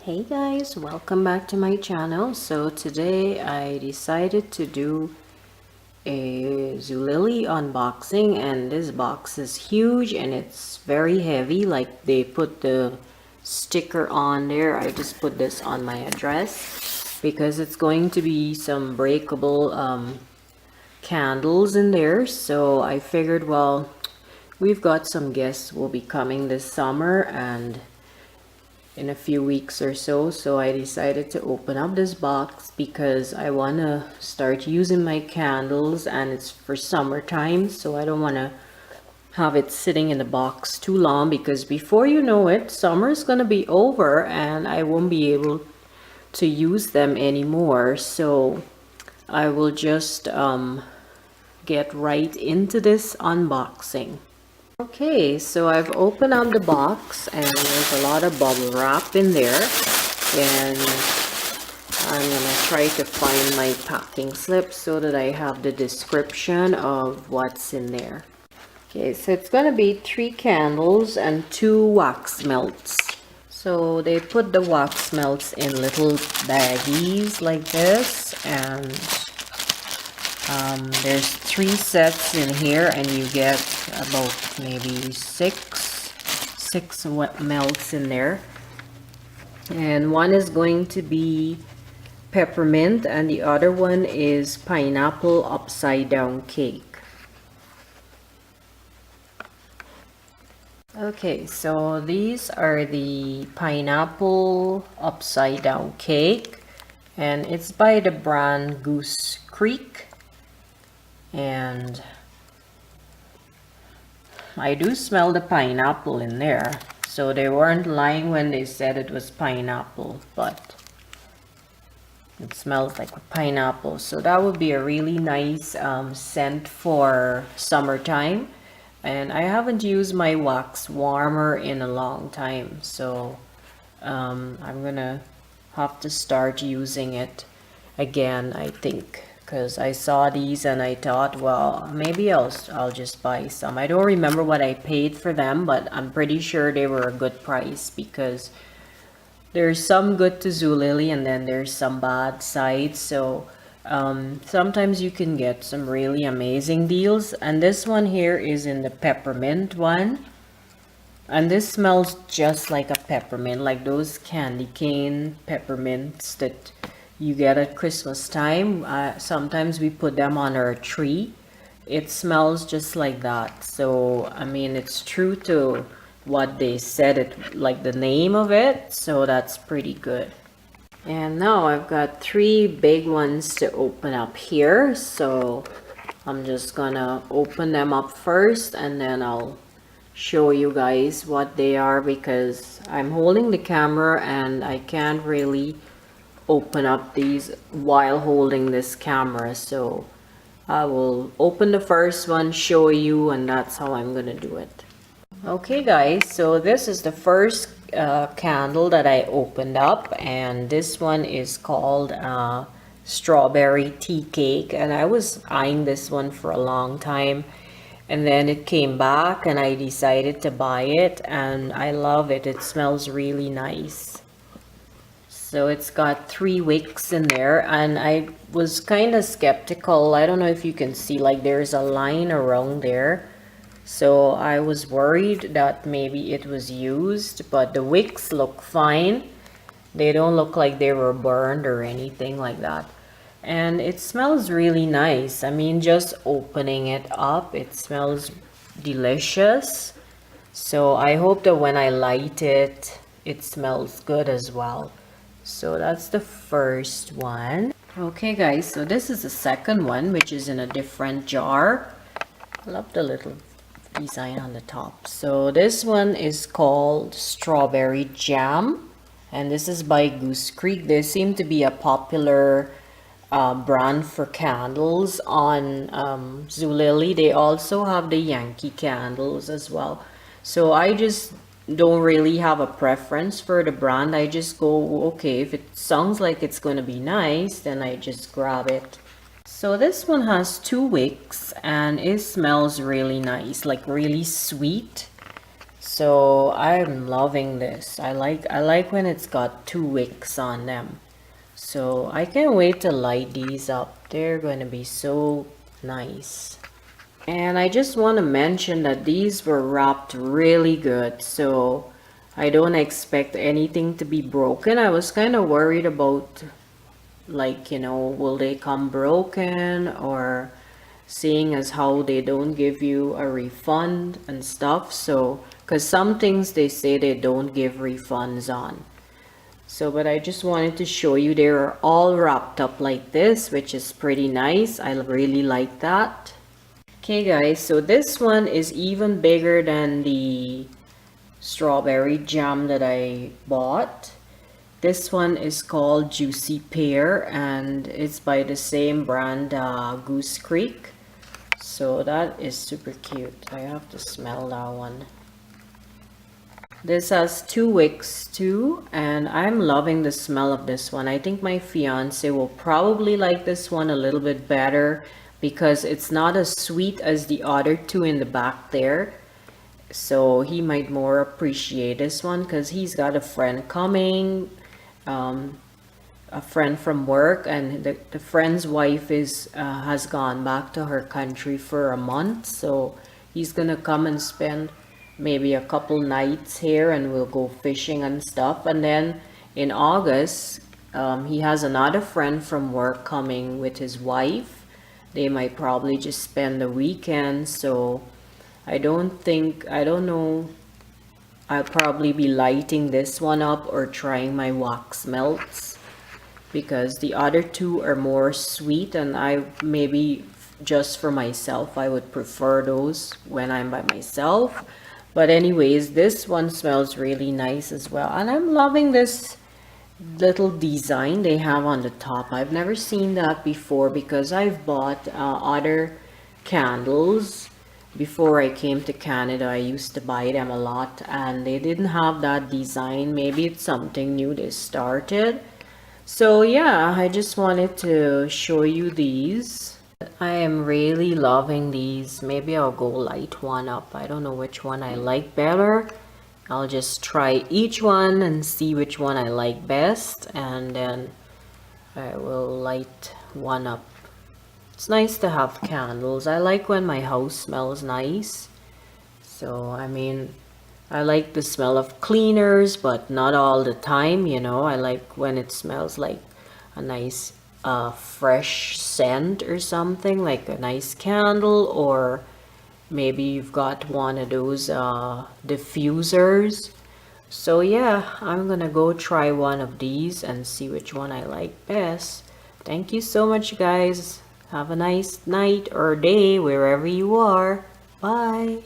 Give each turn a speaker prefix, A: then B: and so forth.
A: Hey guys, welcome back to my channel. So today I decided to do a Zulily unboxing, and this box is huge and it's very heavy. Like they put the sticker on there. I just put this on my address because it's going to be some breakable candles in there. So I figured, well, we've got some guests will be coming this summer and in a few weeks or so I decided to open up this box because I want to start using my candles, and it's for summertime, so I don't want to have it sitting in the box too long, because before you know it, summer is going to be over and I won't be able to use them anymore. So I will just get right into this unboxing. Okay, so I've opened up the box and there's a lot of bubble wrap in there, and I'm gonna try to find my packing slip so that I have the description of what's in there. Okay, so it's gonna be 3 candles and 2 wax melts. So they put the wax melts in little baggies like this, and there's 3 sets in here, and you get about maybe six melts in there, and one is going to be peppermint and the other one is pineapple upside down cake. Okay, so these are the pineapple upside down cake, and it's by the brand Goose Creek. And I do smell the pineapple in there, so they weren't lying when they said it was pineapple, but it smells like a pineapple. So that would be a really nice scent for summertime. And I haven't used my wax warmer in a long time, so I'm gonna have to start using it again, I think, because I saw these and I thought, well, maybe I'll just buy some. I don't remember what I paid for them, but I'm pretty sure they were a good price, because there's some good to Zulily and then there's some bad sides. So sometimes you can get some really amazing deals, and this one here is in the peppermint one, and this smells just like a peppermint, like those candy cane peppermints that you get at Christmas time. Sometimes we put them on our tree. It smells just like that. So I mean, it's true to what they said, it like the name of it, so that's pretty good. And now I've got 3 big ones to open up here, so I'm just gonna open them up first and then I'll show you guys what they are, because I'm holding the camera and I can't really open up these while holding this camera. So I will open the first one, show you, and that's how I'm gonna do it. Okay guys, so this is the first candle that I opened up, and this one is called strawberry tea cake, and I was eyeing this one for a long time, and then it came back and I decided to buy it, and I love it. It smells really nice. So it's got 3 wicks in there, and I was kind of skeptical. I don't know if you can see, like there's a line around there. So I was worried that maybe it was used, but the wicks look fine. They don't look like they were burned or anything like that. And it smells really nice. I mean, just opening it up, it smells delicious. So I hope that when I light it, it smells good as well. So that's the first one. Okay guys, so this is the second one, which is in a different jar. I love the little design on the top. So this one is called strawberry jam, and this is by Goose Creek. They seem to be a popular brand for candles on Zulily. They also have the Yankee candles as well. So I just don't really have a preference for the brand. I just go, okay, if it sounds like it's going to be nice, then I just grab it. So this one has 2 wicks and it smells really nice, like really sweet. So I'm loving this. I like when it's got 2 wicks on them. So I can't wait to light these up. They're going to be so nice. And I just want to mention that these were wrapped really good. So I don't expect anything to be broken. I was kind of worried about, like, will they come broken, or seeing as how they don't give you a refund and stuff. So because some things they say they don't give refunds on. So but I just wanted to show you they're all wrapped up like this, which is pretty nice. I really like that. Okay guys, so this one is even bigger than the strawberry jam that I bought. This one is called Juicy Pear, and it's by the same brand, Goose Creek. So that is super cute. I have to smell that one. This has 2 wicks too, and I'm loving the smell of this one. I think my fiance will probably like this one a little bit better because it's not as sweet as the other two in the back there. So he might more appreciate this one because he's got a friend coming, a friend from work, and the friend's wife has gone back to her country for a month. So he's gonna come and spend maybe a couple nights here, and we'll go fishing and stuff. And then in August, he has another friend from work coming with his wife. They might probably just spend the weekend. So I don't know, I'll probably be lighting this one up or trying my wax melts, because the other two are more sweet, and I maybe just for myself I would prefer those when I'm by myself. But anyways, this one smells really nice as well, and I'm loving this little design they have on the top. I've never seen that before because I've bought other candles before I came to Canada. I used to buy them a lot and they didn't have that design. Maybe it's something new they started. So yeah, I just wanted to show you these. I am really loving these. Maybe I'll go light one up. I don't know which one I like better. I'll just try each one and see which one I like best, and then I will light one up. It's nice to have candles. I like when my house smells nice. So I mean, I like the smell of cleaners, but not all the time, I like when it smells like a nice fresh scent or something, like a nice candle, or maybe you've got one of those diffusers. So yeah, I'm gonna go try one of these and see which one I like best. Thank you so much, guys. Have a nice night or day wherever you are. Bye.